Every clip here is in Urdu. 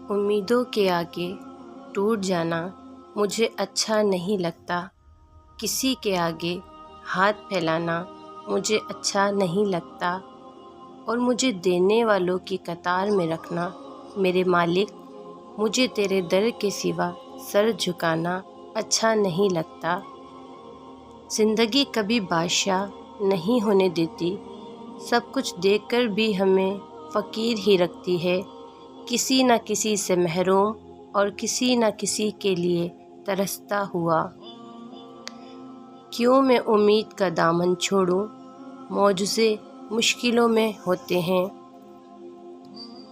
امیدوں کے آگے ٹوٹ جانا مجھے اچھا نہیں لگتا، کسی کے آگے ہاتھ پھیلانا مجھے اچھا نہیں لگتا، اور مجھے دینے والوں کی قطار میں رکھنا۔ میرے مالک، مجھے تیرے در کے سوا سر جھکانا اچھا نہیں لگتا۔ زندگی کبھی بادشاہ نہیں ہونے دیتی، سب کچھ دیکھ کر بھی ہمیں فقیر ہی رکھتی ہے، کسی نہ کسی سے محروم اور کسی نہ کسی کے لیے ترستا ہوا۔ کیوں میں امید کا دامن چھوڑوں، معجزے مشکلوں میں ہوتے ہیں۔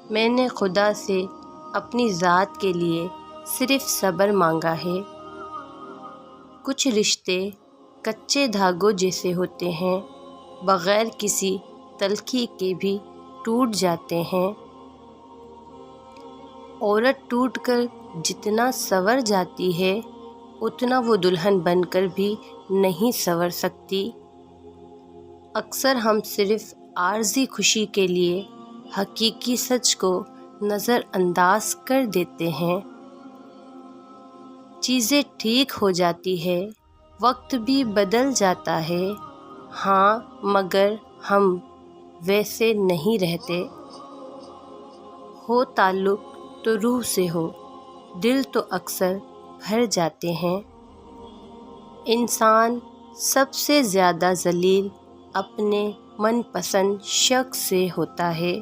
میں نے خدا سے اپنی ذات کے لیے صرف صبر مانگا ہے۔ کچھ رشتے کچے دھاگوں جیسے ہوتے ہیں، بغیر کسی تلخی کے بھی ٹوٹ جاتے ہیں۔ عورت ٹوٹ کر جتنا سنور جاتی ہے، اتنا وہ دلہن بن کر بھی نہیں سنور سکتی۔ اکثر ہم صرف عارضی خوشی کے لیے حقیقی سچ کو نظر انداز کر دیتے ہیں۔ چیزیں ٹھیک ہو جاتی ہے، وقت بھی بدل جاتا ہے، ہاں مگر ہم ویسے نہیں رہتے۔ ہو تعلق تو روح سے ہو، دل تو اکثر بھر جاتے ہیں۔ انسان سب سے زیادہ ذلیل اپنے من پسند شخص سے ہوتا ہے۔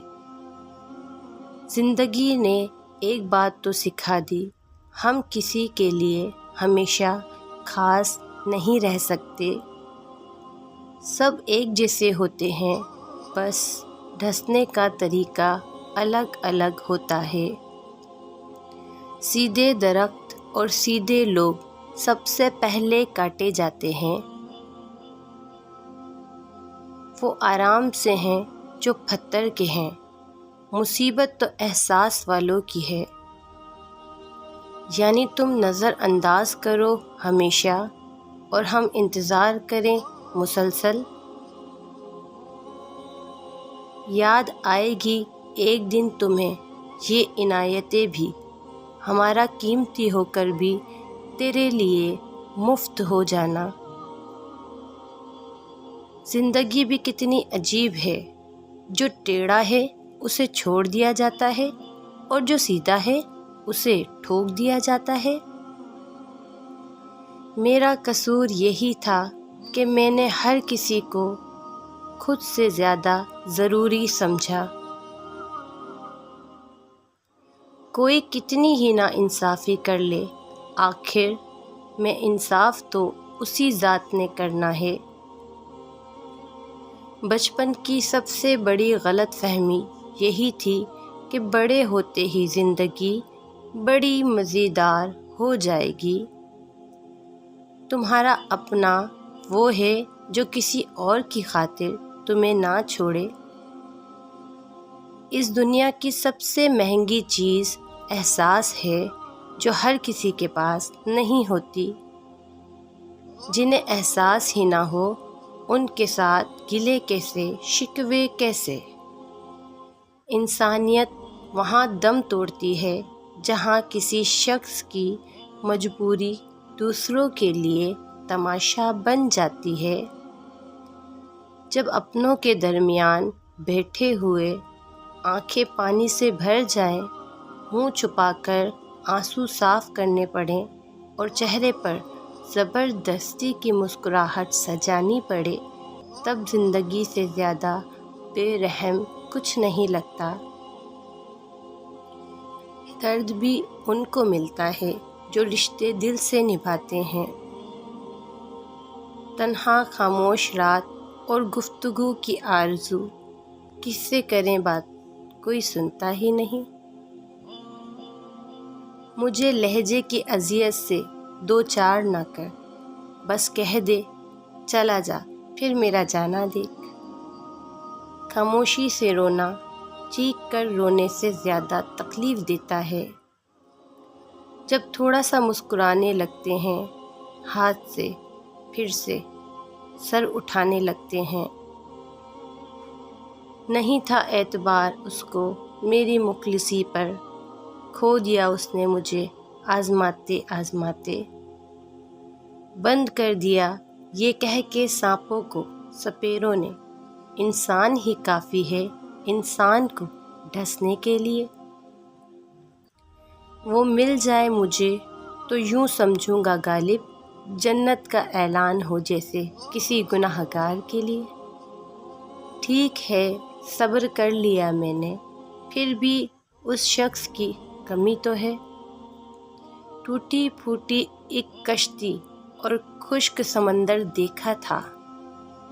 زندگی نے ایک بات تو سکھا دی، ہم کسی کے لیے ہمیشہ خاص نہیں رہ سکتے۔ سب ایک جیسے ہوتے ہیں، بس ڈھسنے کا طریقہ الگ الگ ہوتا ہے۔ سیدھے درخت اور سیدھے لوگ سب سے پہلے کاٹے جاتے ہیں۔ وہ آرام سے ہیں جو پتھر کے ہیں، مصیبت تو احساس والوں کی ہے۔ یعنی تم نظر انداز کرو ہمیشہ اور ہم انتظار کریں مسلسل۔ یاد آئے گی ایک دن تمہیں یہ عنایتیں بھی، ہمارا قیمتی ہو کر بھی تیرے لیے مفت ہو جانا۔ زندگی بھی کتنی عجیب ہے، جو ٹیڑھا ہے اسے چھوڑ دیا جاتا ہے، اور جو سیدھا ہے اسے ٹھوک دیا جاتا ہے۔ میرا قصور یہی تھا کہ میں نے ہر کسی کو خود سے زیادہ ضروری سمجھا۔ کوئی کتنی ہی نا انصافی کر لے، آخر میں انصاف تو اسی ذات نے کرنا ہے۔ بچپن کی سب سے بڑی غلط فہمی یہی تھی کہ بڑے ہوتے ہی زندگی بڑی مزیدار ہو جائے گی۔ تمہارا اپنا وہ ہے جو کسی اور کی خاطر تمہیں نہ چھوڑے۔ اس دنیا کی سب سے مہنگی چیز احساس ہے، جو ہر کسی کے پاس نہیں ہوتی۔ جنہیں احساس ہی نہ ہو، ان کے ساتھ گلے کیسے، شکوے کیسے؟ انسانیت وہاں دم توڑتی ہے جہاں کسی شخص کی مجبوری دوسروں کے لیے تماشا بن جاتی ہے۔ جب اپنوں کے درمیان بیٹھے ہوئے آنکھیں پانی سے بھر جائیں، منہ چھپا کر آنسو صاف کرنے پڑیں اور چہرے پر زبردستی کی مسکراہٹ سجانی پڑے، تب زندگی سے زیادہ بے رحم کچھ نہیں لگتا۔ درد بھی ان کو ملتا ہے جو رشتے دل سے نبھاتے ہیں۔ تنہا خاموش رات اور گفتگو کی آرزو، کس سے کریں بات، کوئی سنتا ہی نہیں۔ مجھے لہجے کی اذیت سے دو چار نہ کر، بس کہہ دے چلا جا، پھر میرا جانا دیکھ۔ خاموشی سے رونا چیخ کر رونے سے زیادہ تکلیف دیتا ہے۔ جب تھوڑا سا مسکرانے لگتے ہیں، ہاتھ سے پھر سے سر اٹھانے لگتے ہیں۔ نہیں تھا اعتبار اس کو میری مخلصی پر، کھو دیا اس نے مجھے آزماتے آزماتے۔ بند کر دیا یہ کہہ کے سانپوں کو سپیروں نے، انسان ہی کافی ہے انسان کو ڈسنے کے لیے۔ وہ مل جائے مجھے تو یوں سمجھوں گا غالب، جنت کا اعلان ہو جیسے کسی گناہ گار کے لیے۔ ٹھیک ہے صبر کر لیا میں نے، پھر بھی اس شخص کی کمی تو ہے۔ ٹوٹی پھوٹی ایک کشتی اور خشک سمندر دیکھا تھا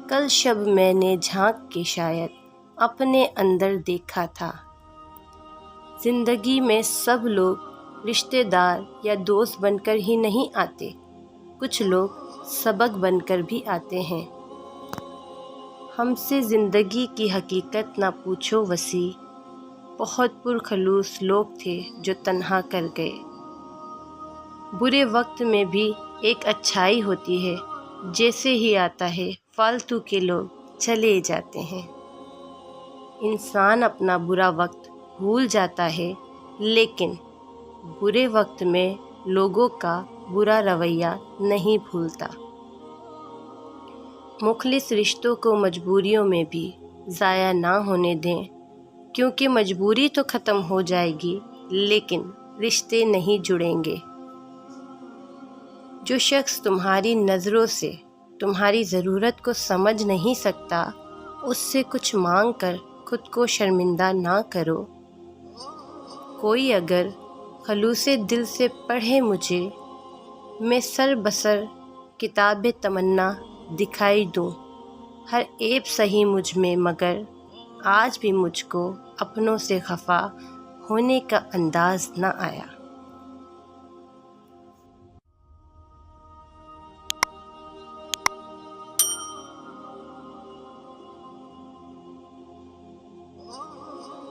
کل شب میں نے جھانک کے، شاید اپنے اندر دیکھا تھا۔ زندگی میں سب لوگ رشتہ دار یا دوست بن کر ہی نہیں آتے، کچھ لوگ سبق بن کر بھی آتے ہیں۔ ہم سے زندگی کی حقیقت نہ پوچھو وسیع، بہت پرخلوص لوگ تھے جو تنہا کر گئے۔ برے وقت میں بھی ایک اچھائی ہوتی ہے، جیسے ہی آتا ہے فالتو کے لوگ چلے جاتے ہیں۔ انسان اپنا برا وقت بھول جاتا ہے، لیکن برے وقت میں لوگوں کا برا رویہ نہیں بھولتا۔ مخلص رشتوں کو مجبوریوں میں بھی ضائع نہ ہونے دیں، کیونکہ مجبوری تو ختم ہو جائے گی لیکن رشتے نہیں جڑیں گے۔ جو شخص تمہاری نظروں سے تمہاری ضرورت کو سمجھ نہیں سکتا، اس سے کچھ مانگ کر خود کو شرمندہ نہ کرو۔ کوئی اگر خلوص دل سے پڑھے مجھے، میں سر بسر کتاب تمنا دکھائی دوں۔ ہر عیب سہی مجھ میں مگر آج بھی مجھ کو اپنوں سے خفا ہونے کا انداز نہ آیا۔